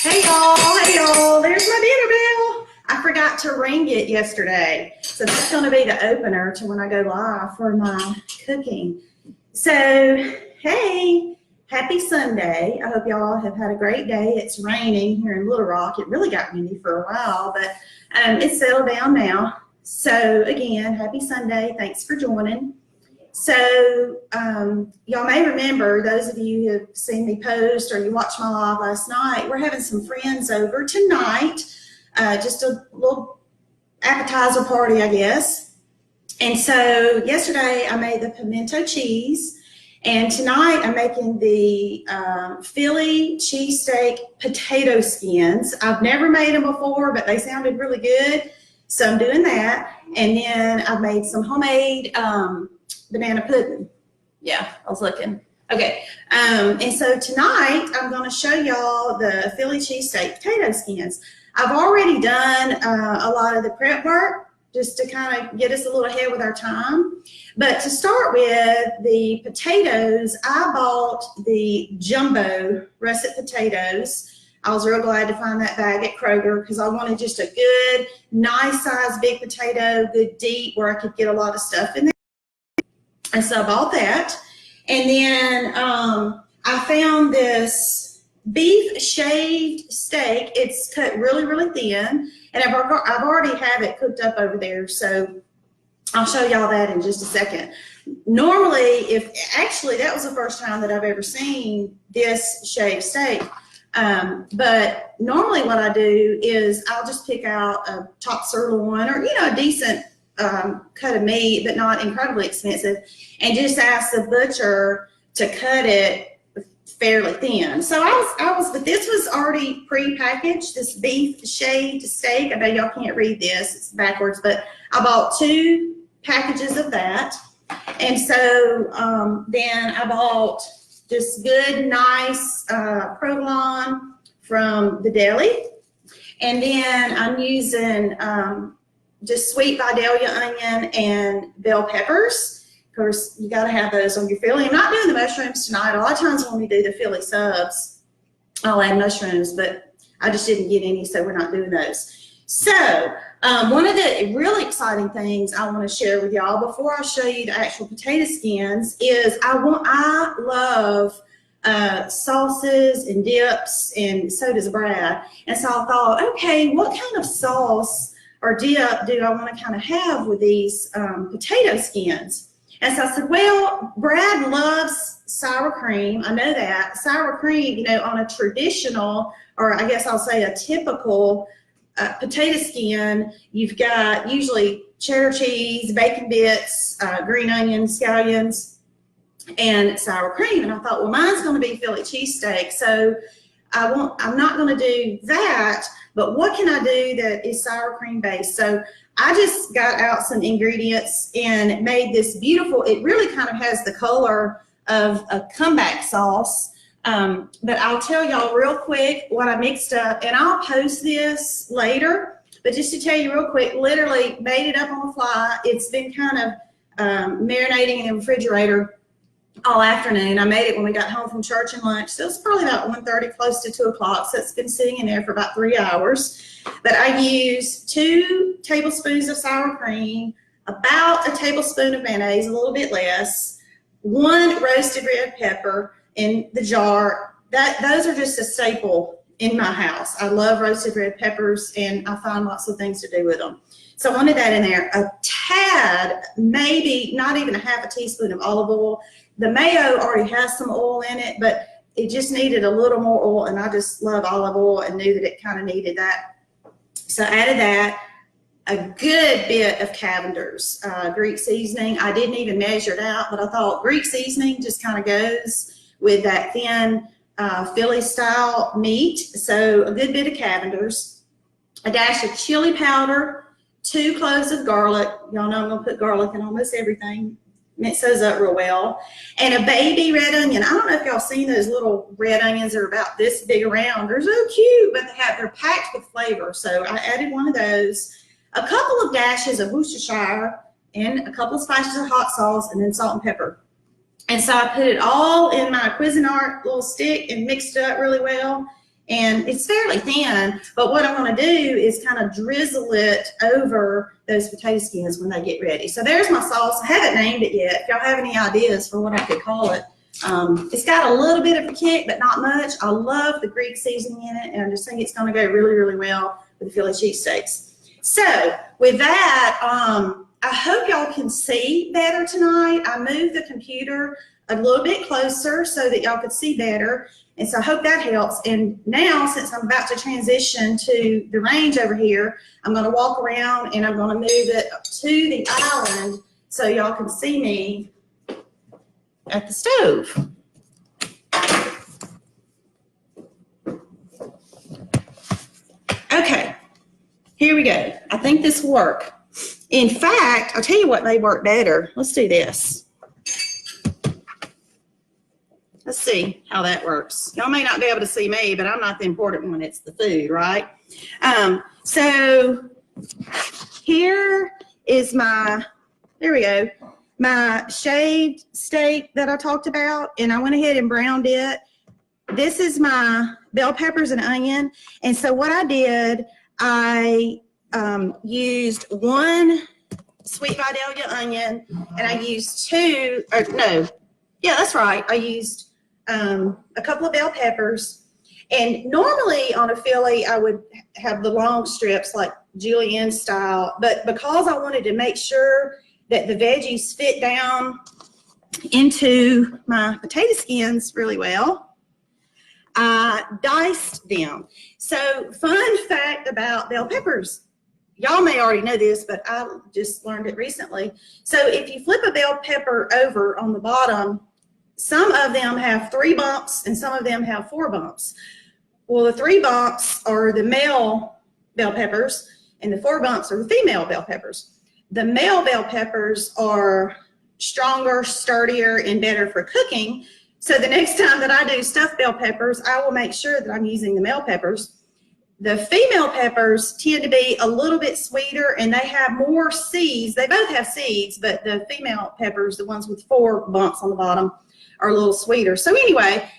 Hey y'all, there's my dinner bell. I forgot to ring it yesterday. So that's gonna be the opener to when I go live for my cooking. So, hey, happy Sunday. I hope y'all have had a great day. It's raining here in Little Rock. It really got windy for a while, but it's settled down now. So again, happy Sunday. Thanks for joining. So y'all may remember, those of you who have seen me post or you watched my live last night, we're having some friends over tonight, just a little appetizer party, I guess. And so yesterday I made the pimento cheese, and tonight I'm making the Philly cheesesteak potato skins. I've never made them before, but they sounded really good, so I'm doing that. And then I've made some homemade banana pudding. Yeah, I was looking. Okay, and so tonight I'm going to show y'all the Philly cheesesteak potato skins. I've already done a lot of the prep work just to kind of get us a little ahead with our time. But to start with the potatoes, I bought the jumbo russet potatoes. I was real glad to find that bag at Kroger because I wanted just a good, nice size big potato, good deep, where I could get a lot of stuff in there. And so I bought that. And then I found this beef shaved steak. It's cut really, really thin. And I've already have it cooked up over there. So I'll show y'all that in just a second. Normally, actually that was the first time that I've ever seen this shaved steak. But normally what I do is I'll just pick out a top sirloin or, a decent cut of meat, but not incredibly expensive, and just ask the butcher to cut it fairly thin. So but this was already pre-packaged, this beef shaved steak. I know y'all can't read this, it's backwards, but I bought 2 packages of that. And so then I bought this good, nice provolone from the deli. And then I'm using just sweet Vidalia onion and bell peppers. Of course, you got to have those on your Philly. I'm not doing the mushrooms tonight. A lot of times when we do the Philly subs, I'll add mushrooms, but I just didn't get any, so we're not doing those. So one of the really exciting things I want to share with y'all before I show you the actual potato skins is I love sauces and dips, and so does Brad. And so I thought, okay, what kind of sauce or dip do I want to kind of have with these potato skins? And so I said, well, Brad loves sour cream. I know that. Sour cream, on a traditional, or I guess I'll say a typical potato skin, you've got usually cheddar cheese, bacon bits, green onions, scallions, and sour cream. And I thought, well, mine's going to be Philly cheesesteak, so I'm not going to do that, but what can I do that is sour cream based? So I just got out some ingredients and made this beautiful, it really kind of has the color of a comeback sauce. But I'll tell y'all real quick what I mixed up, and I'll post this later, but just to tell you real quick, literally made it up on the fly. It's been kind of marinating in the refrigerator all afternoon. I made it when we got home from church and lunch, so it's probably about 1:30, close to 2 o'clock, so it's been sitting in there for about 3 hours. But I used 2 tablespoons of sour cream, about a tablespoon of mayonnaise, a little bit less, 1 roasted red pepper in the jar. Those are just a staple in my house. I love roasted red peppers, and I find lots of things to do with them. So I wanted that in there. A tad, maybe not even a half a teaspoon of olive oil. The mayo already has some oil in it, but it just needed a little more oil, and I just love olive oil and knew that it kind of needed that. So I added that, a good bit of Cavender's Greek seasoning. I didn't even measure it out, but I thought Greek seasoning just kind of goes with that thin Philly style meat. So a good bit of Cavender's, a dash of chili powder, 2 cloves of garlic. Y'all know I'm gonna put garlic in almost everything. Mix those up real well. And a baby red onion. I don't know if y'all seen those little red onions that are about this big around. They're so cute, but they're packed with flavor. So I added 1 of those. A couple of dashes of Worcestershire and a couple of splashes of hot sauce, and then salt and pepper. And so I put it all in my Cuisinart little stick and mixed it up really well. And it's fairly thin, but what I'm gonna do is kind of drizzle it over those potato skins when they get ready. So there's my sauce. I haven't named it yet. If y'all have any ideas for what I could call it. It's got a little bit of a kick, but not much. I love the Greek seasoning in it, and I just think it's gonna go really, really well with the Philly cheesesteaks. So with that, I hope y'all can see better tonight. I moved the computer a little bit closer so that y'all could see better. And so I hope that helps. And now, since I'm about to transition to the range over here, I'm going to walk around and I'm going to move it to the island so y'all can see me at the stove. Okay, here we go. I think this will work. In fact, I'll tell you what may work better. Let's do this. Let's see how that works. Y'all may not be able to see me, but I'm not the important one. It's the food, right? So here is my, there we go, my shaved steak that I talked about, and I went ahead and browned it. This is my bell peppers and onion. And so what I did, I used one sweet Vidalia onion, and I used two, or no, yeah, that's right. I used a couple of bell peppers, and normally on a Philly I would have the long strips like julienne style, but because I wanted to make sure that the veggies fit down into my potato skins really well, I diced them. So fun fact about bell peppers, y'all may already know this, but I just learned it recently. So if you flip a bell pepper over on the bottom, some of them have 3 bumps and some of them have 4 bumps. Well, the 3 bumps are the male bell peppers and the 4 bumps are the female bell peppers. The male bell peppers are stronger, sturdier, and better for cooking. So the next time that I do stuffed bell peppers, I will make sure that I'm using the male peppers. The female peppers tend to be a little bit sweeter and they have more seeds. They both have seeds, but the female peppers, the ones with 4 bumps on the bottom, are a little sweeter. So anyway,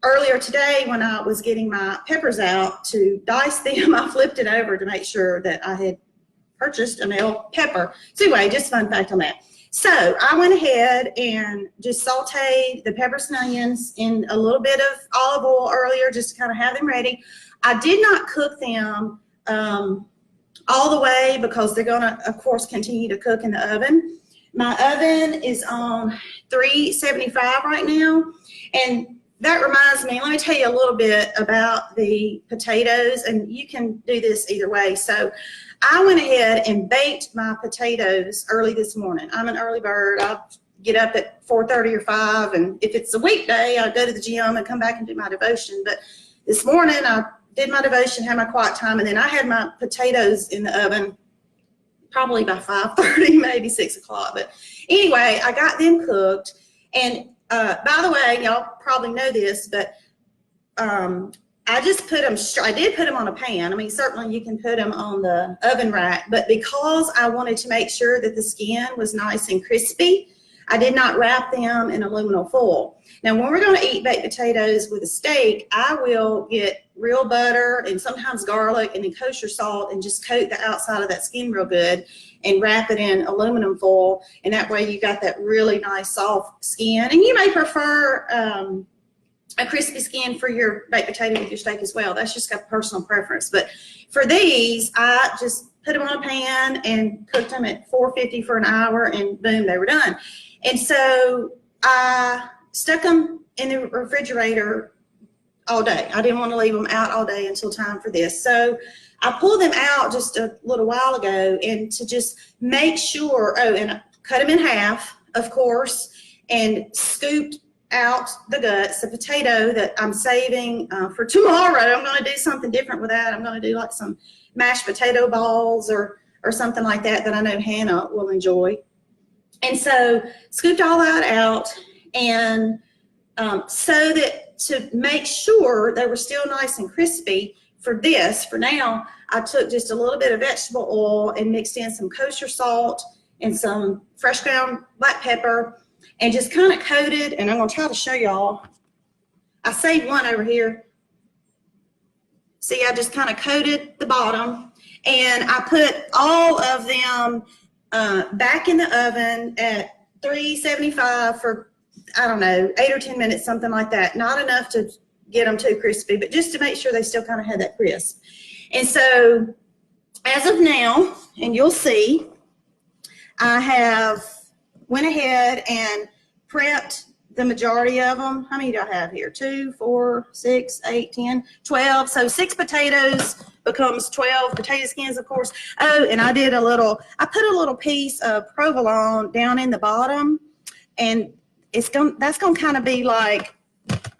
earlier today when I was getting my peppers out to dice them, I flipped it over to make sure that I had purchased a male pepper. So anyway, just a fun fact on that. So I went ahead and just sauteed the peppers and onions in a little bit of olive oil earlier just to kind of have them ready. I did not cook them all the way because they're gonna, of course, continue to cook in the oven. My oven is on 375 right now, and that reminds me, let me tell you a little bit about the potatoes, and you can do this either way. So I went ahead and baked my potatoes early this morning. I'm an early bird. I get up at 4:30 or 5, and if it's a weekday, I go to the gym and come back and do my devotion. But this morning, I did my devotion, had my quiet time, and then I had my potatoes in the oven probably by 5:30, maybe 6 o'clock. But anyway, I got them cooked. And by the way, y'all probably know this, but I just put them, I did put them on a pan. I mean, certainly you can put them on the oven rack, but because I wanted to make sure that the skin was nice and crispy, I did not wrap them in aluminum foil. Now, when we're going to eat baked potatoes with a steak, I will get real butter and sometimes garlic and then kosher salt and just coat the outside of that skin real good and wrap it in aluminum foil. And that way you got that really nice soft skin. And you may prefer a crispy skin for your baked potato with your steak as well. That's just got personal preference. But for these, I just put them on a pan and cooked them at 450 for an hour, and boom, they were done. And so I stuck them in the refrigerator all day. I didn't want to leave them out all day until time for this. So I pulled them out just a little while ago, and to just make sure, oh, and I cut them in half, of course, and scooped out the guts, the potato that I'm saving for tomorrow. I'm going to do something different with that. I'm going to do like some mashed potato balls or something like that I know Hannah will enjoy. And so scooped all that out, and so that to make sure they were still nice and crispy for this, for now, I took just a little bit of vegetable oil and mixed in some kosher salt and some fresh ground black pepper and just kind of coated, and I'm going to try to show y'all. I saved one over here. See, I just kind of coated the bottom, and I put all of them back in the oven at 375 for, I don't know, 8 or 10 minutes, something like that. Not enough to get them too crispy, but just to make sure they still kind of had that crisp. And so as of now, and you'll see, I have went ahead and prepped the majority of them. How many do I have here? 2, 4, 6, 8, 10, 12. So 6 potatoes becomes 12 potato skins, of course. Oh, and I put a little piece of provolone down in the bottom, and that's gonna kind of be like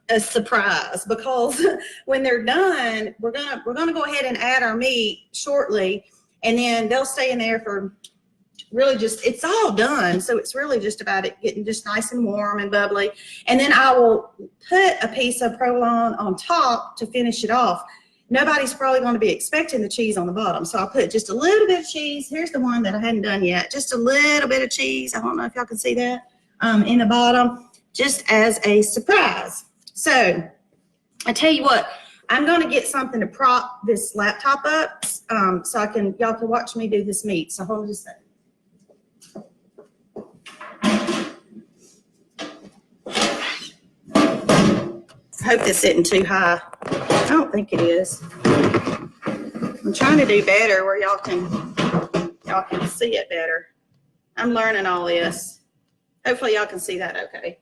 a surprise, because when they're done, we're gonna go ahead and add our meat shortly, and then they'll stay in there for really it's all done. So it's really just about it getting just nice and warm and bubbly. And then I will put a piece of provolone on top to finish it off. Nobody's probably going to be expecting the cheese on the bottom. So I'll put just a little bit of cheese. Here's the one that I hadn't done yet. Just a little bit of cheese. I don't know if y'all can see that in the bottom, just as a surprise. So I tell you what, I'm going to get something to prop this laptop up so y'all can watch me do this meat. So hold on just a second. I hope this isn't too high. I don't think it is. I'm trying to do better where y'all can see it better. I'm learning all this. Hopefully y'all can see that okay.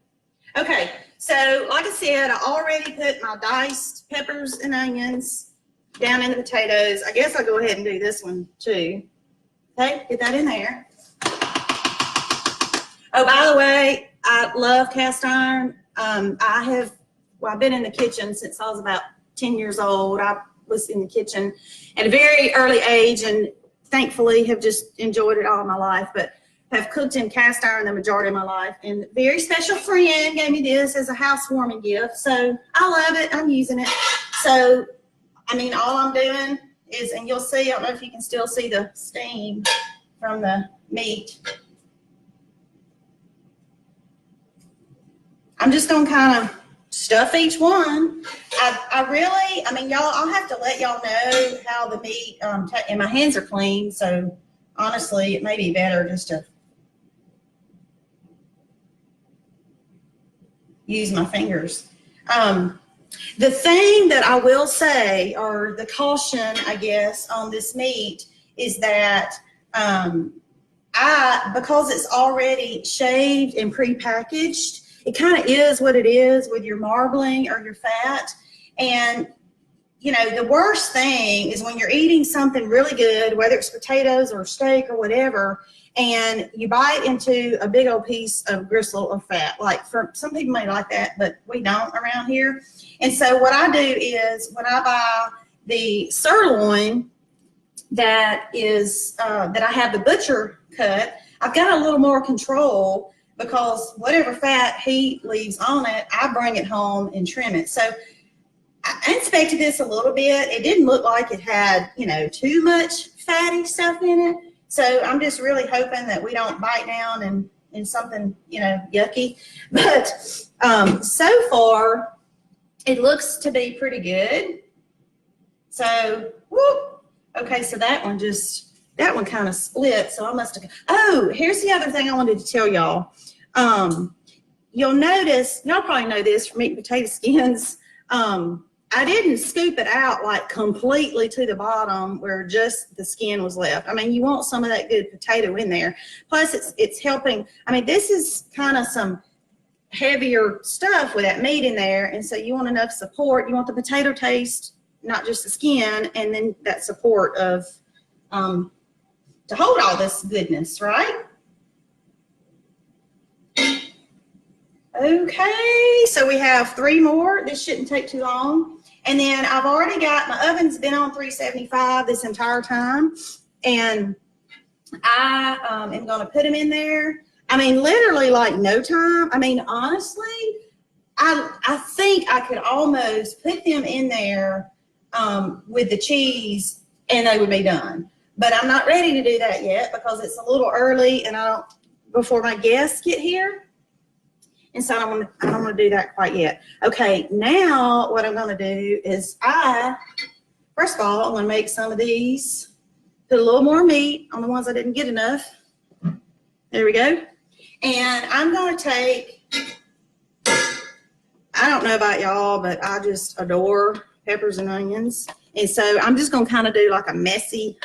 Okay, so like I said, I already put my diced peppers and onions down in the potatoes. I guess I'll go ahead and do this one too. Okay, get that in there. Oh, by the way, I love cast iron. I've been in the kitchen since I was about 10 years old. I was in the kitchen at a very early age, and thankfully have just enjoyed it all my life, but have cooked in cast iron the majority of my life. And a very special friend gave me this as a housewarming gift. So I love it. I'm using it. So, I mean, all I'm doing is, and you'll see, I don't know if you can still see the steam from the meat. I'm just going to kind of stuff each one. I mean, y'all, I'll have to let y'all know how the meat, and my hands are clean, so honestly, it may be better just to use my fingers. The thing that I will say, or the caution, I guess, on this meat is that because it's already shaved and pre-packaged, it kind of is what it is with your marbling or your fat. And, you know, the worst thing is when you're eating something really good, whether it's potatoes or steak or whatever, and you bite into a big old piece of gristle or fat. Like, for some people may like that, but we don't around here. And so what I do is, when I buy the sirloin that is that I have the butcher cut, I've got a little more control, because whatever fat he leaves on it, I bring it home and trim it. So I inspected this a little bit. It didn't look like it had, you know, too much fatty stuff in it. So I'm just really hoping that we don't bite down in something, you know, yucky. But so far, it looks to be pretty good. So, whoop. Okay, so that one kind of split. So I must have, oh, here's the other thing I wanted to tell y'all. You'll notice, y'all probably know this from eating potato skins. I didn't scoop it out like completely to the bottom where just the skin was left. I mean, you want some of that good potato in there. Plus, it's helping. I mean, this is kind of some heavier stuff with that meat in there, and so you want enough support. You want the potato taste, not just the skin, and then that support of to hold all this goodness, right? Okay, so we have 3 more. This shouldn't take too long. And then I've already got, my oven's been on 375 this entire time. And I am going to put them in there. I mean, literally like no time. I mean, honestly, I think I could almost put them in there with the cheese and they would be done. But I'm not ready to do that yet because it's a little early and before my guests get here. And so I don't want to do that quite yet. Okay, now what I'm going to do is first First of all, I'm gonna make some of these. Put a little more meat on the ones I didn't get enough. There we go. And I'm gonna take, I don't know about y'all, but I just adore peppers and onions. And so I'm just gonna kind of do like a messy,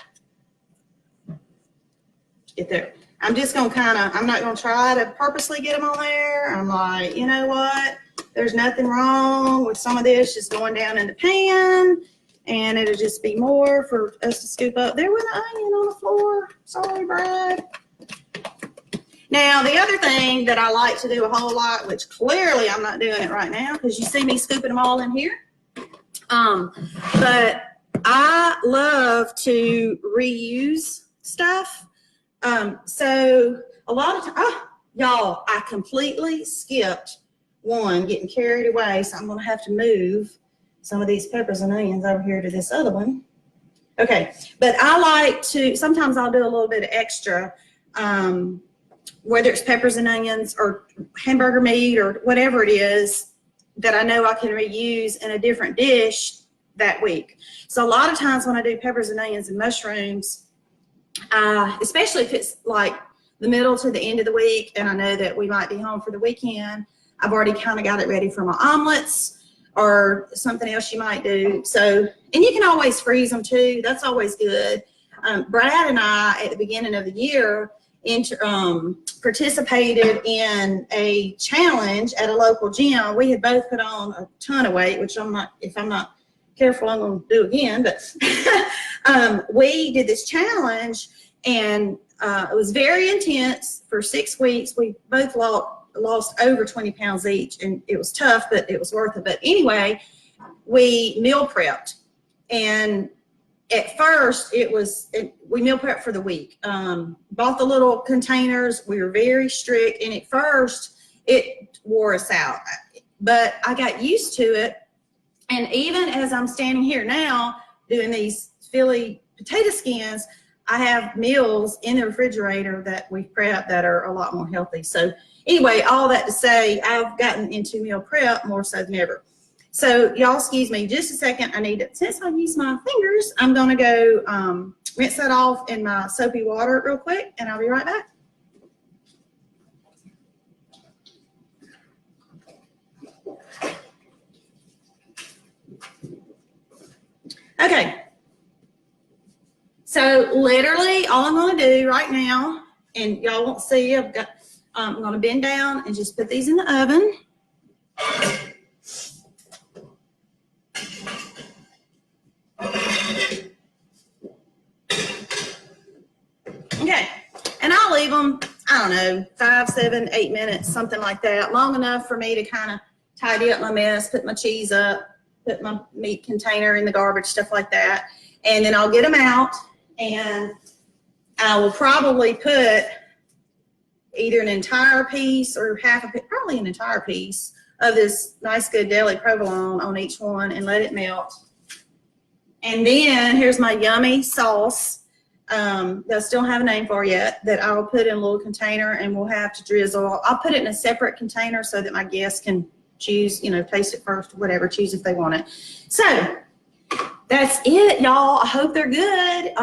get there. I'm just gonna kind of, I'm not gonna try to purposely get them on there. I'm like, you know what? There's nothing wrong with some of this just going down in the pan, and it'll just be more for us to scoop up. There went an onion on the floor. Sorry, Brad. Now, the other thing that I like to do a whole lot, which clearly I'm not doing it right now because you see me scooping them all in here, but I love to reuse stuff. So a lot of times, y'all, I completely skipped one, getting carried away, so I'm going to have to move some of these peppers and onions over here to this other one. Okay, but I like to, sometimes I'll do a little bit of extra, whether it's peppers and onions or hamburger meat or whatever it is that I know I can reuse in a different dish that week. So a lot of times when I do peppers and onions and mushrooms, especially if it's like the middle to the end of the week and I know that we might be home for the weekend, I've already kind of got it ready for my omelets or something else you might do. So, and you can always freeze them too. That's always good. Brad and I, at the beginning of the year, participated in a challenge at a local gym. We had both put on a ton of weight, which I'm not, if I'm not careful, I'm going to do again. But we did this challenge, and it was very intense for 6 weeks. We both lost over 20 pounds each, and it was tough, but it was worth it. But anyway, we meal prepped, and at first we meal prepped for the week. Bought the little containers. We were very strict, and at first it wore us out, but I got used to it. And even as I'm standing here now doing these Philly potato skins, I have meals in the refrigerator that we've prepped that are a lot more healthy. So anyway, all that to say, I've gotten into meal prep more so than ever. So y'all excuse me just a second. I need to, since I use my fingers, I'm gonna go rinse that off in my soapy water real quick, and I'll be right back. Okay. So literally all I'm gonna do right now, and y'all won't see, I've got, I'm gonna bend down and just put these in the oven. Okay, and I'll leave them, I don't know, 5, 7, 8 minutes, something like that, long enough for me to kind of tidy up my mess, put my cheese up, put my meat container in the garbage, stuff like that. And then I'll get them out, and I will probably put either an entire piece or half a piece, probably an entire piece of this nice good deli provolone on each one and let it melt. And then here's my yummy sauce that I still don't have a name for yet, that I'll put in a little container, and we'll have to drizzle. I'll put it in a separate container so that my guests can choose, you know, taste it first, whatever, choose if they want it. So that's it, y'all. I hope they're good.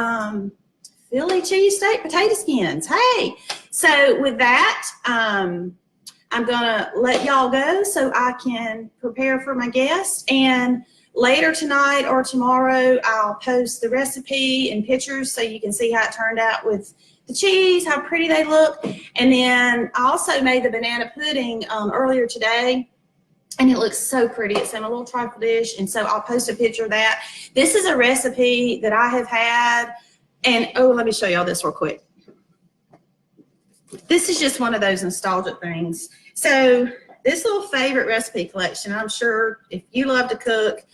Philly cheesesteak potato skins. Hey, so with that, I'm gonna let y'all go so I can prepare for my guests, and later tonight or tomorrow I'll post the recipe and pictures so you can see how it turned out with the cheese, how pretty they look. And then I also made the banana pudding earlier today, and it looks so pretty. It's in a little trifle dish, and so I'll post a picture of that. This is a recipe that I have had, and oh, let me show y'all this real quick. This is just one of those nostalgic things. So this little favorite recipe collection, I'm sure if you love to cook,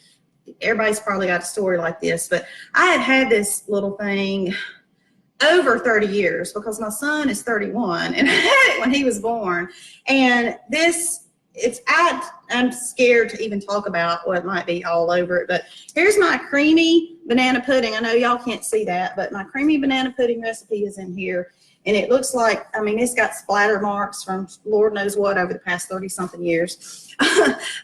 everybody's probably got a story like this, but I have had this little thing over 30 years because my son is 31, and I had it when he was born. And this, I'm scared to even talk about what might be all over it, but here's my creamy banana pudding. I know y'all can't see that, but my creamy banana pudding recipe is in here, and it looks like, I mean, it's got splatter marks from Lord knows what over the past 30 something years.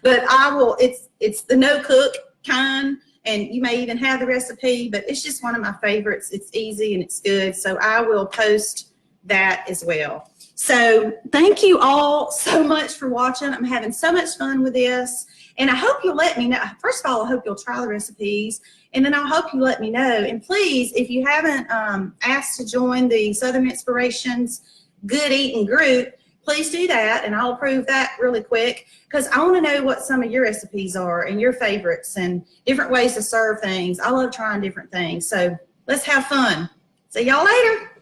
But I will, it's the no cook kind, and you may even have the recipe, but it's just one of my favorites. It's easy and it's good, so I will post that as well. So thank you all so much for watching. I'm having so much fun with this, and I hope you'll let me know. First of all, I hope you'll try the recipes, and then I hope you let me know. And please, if you haven't asked to join the Southern Inspirations Good Eating group, please do that, and I'll approve that really quick, because I want to know what some of your recipes are and your favorites and different ways to serve things. I love trying different things, so let's have fun. See y'all later.